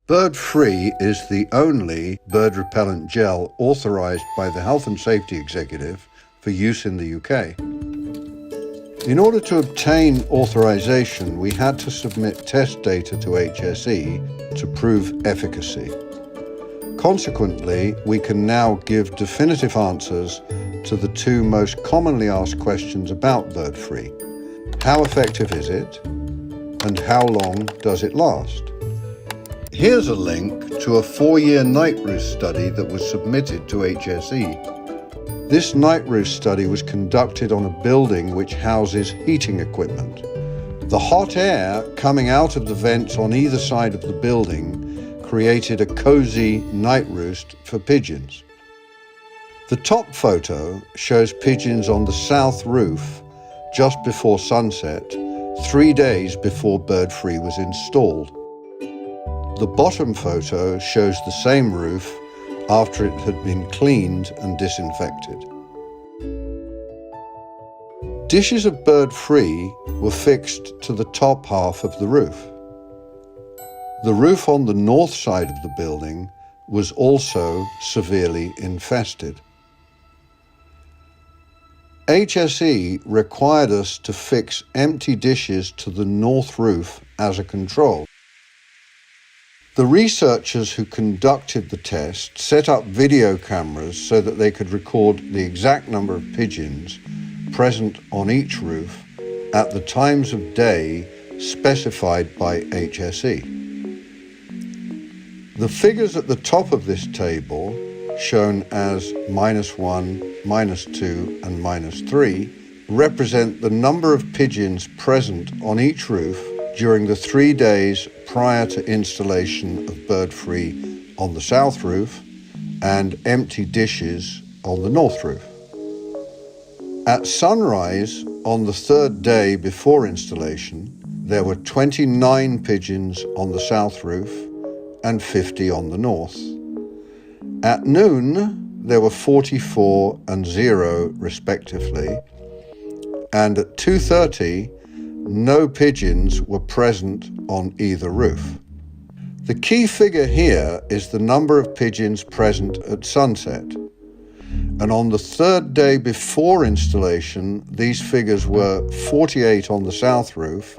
Bird-free is the only bird repellent gel authorized by the Health and Safety Executive for use in the UK. In order to obtain authorization, we had to submit test data to HSE to prove efficacy. Consequently, we can now give definitive answers to the two most commonly asked questions about bird-free. How effective is it? And how long does it last? Here's a link to a 4-year night roost study that was submitted to HSE. This night roost study was conducted on a building which houses heating equipment. The hot air coming out of the vents on either side of the building created a cozy night roost for pigeons. The top photo shows pigeons on the south roof just before sunset, 3 days before bird-free was installed. The bottom photo shows the same roof after it had been cleaned and disinfected. Dishes of bird-free were fixed to the top half of the roof. The roof on the north side of the building was also severely infested. HSE required us to fix empty dishes to the north roof as a control. The researchers who conducted the test set up video cameras so that they could record the exact number of pigeons present on each roof at the times of day specified by HSE. The figures at the top of this table, shown as -1, -2, and -3, represent the number of pigeons present on each roof during the 3 days prior to installation of bird-free on the south roof and empty dishes on the north roof. At sunrise on the 3rd day before installation, there were 29 pigeons on the south roof and 50 on the north. At noon, there were 44 and 0 respectively, and at 2:30, no pigeons were present on either roof. The key figure here is the number of pigeons present at sunset, and on the 3rd day before installation, these figures were 48 on the south roof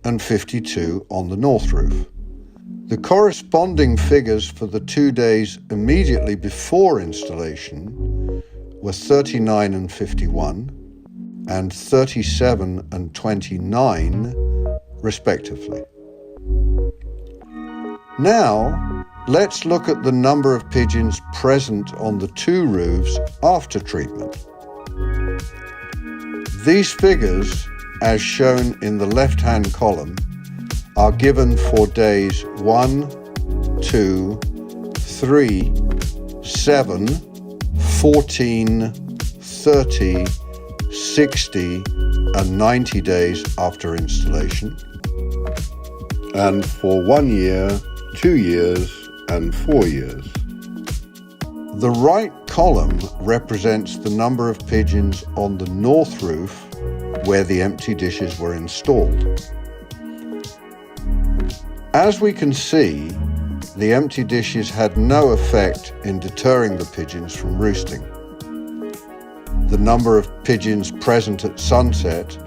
and 52 on the north roof. The corresponding figures for the 2 days immediately before installation were 39 and 51 and 37 and 29, respectively. Now, let's look at the number of pigeons present on the 2 roofs after treatment. These figures, as shown in the left-hand column, are given for days 1, 2, 3, 7, 14, 30, 60, and 90 days after installation, and for 1 year, 2 years, and 4 years. The right column represents the number of pigeons on the north roof where the empty dishes were installed. As we can see, the empty dishes had no effect in deterring the pigeons from roosting. The number of pigeons present at sunset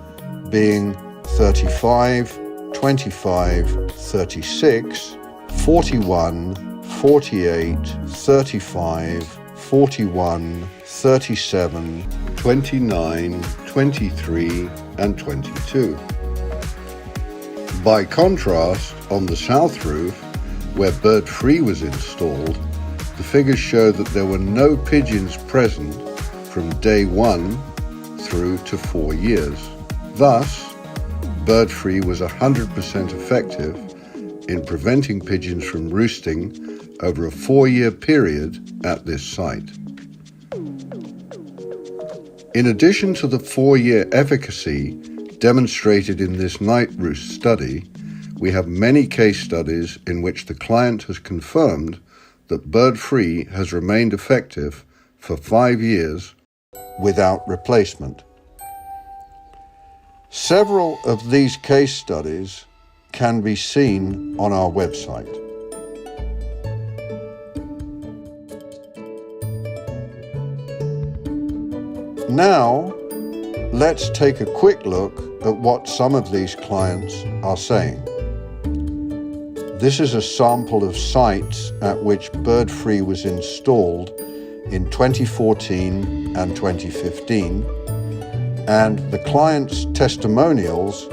being 35, 25, 36, 41, 48, 35, 41, 37, 29, 23, and 22. By contrast, on the south roof, where bird-free was installed, the figures show that there were no pigeons present from day 1 through to 4 years. Thus, bird-free was 100% effective in preventing pigeons from roosting over a 4-year period at this site. In addition to the 4-year efficacy demonstrated in this night roost study, we have many case studies in which the client has confirmed that bird-free has remained effective for 5 years without replacement. Several of these case studies can be seen on our website. Now, let's take a quick look at what some of these clients are saying. This is a sample of sites at which BirdFree was installed in 2014 and 2015, and the client's testimonials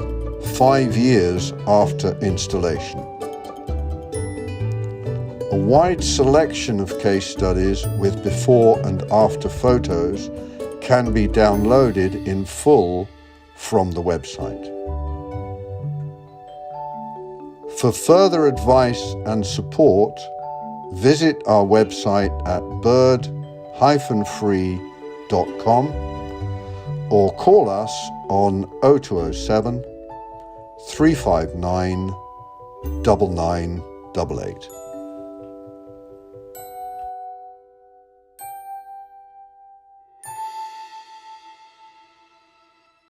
5 years after installation. A wide selection of case studies with before and after photos can be downloaded in full from the website. For further advice and support, visit our website at bird-free.com or call us on 0207 359 9988.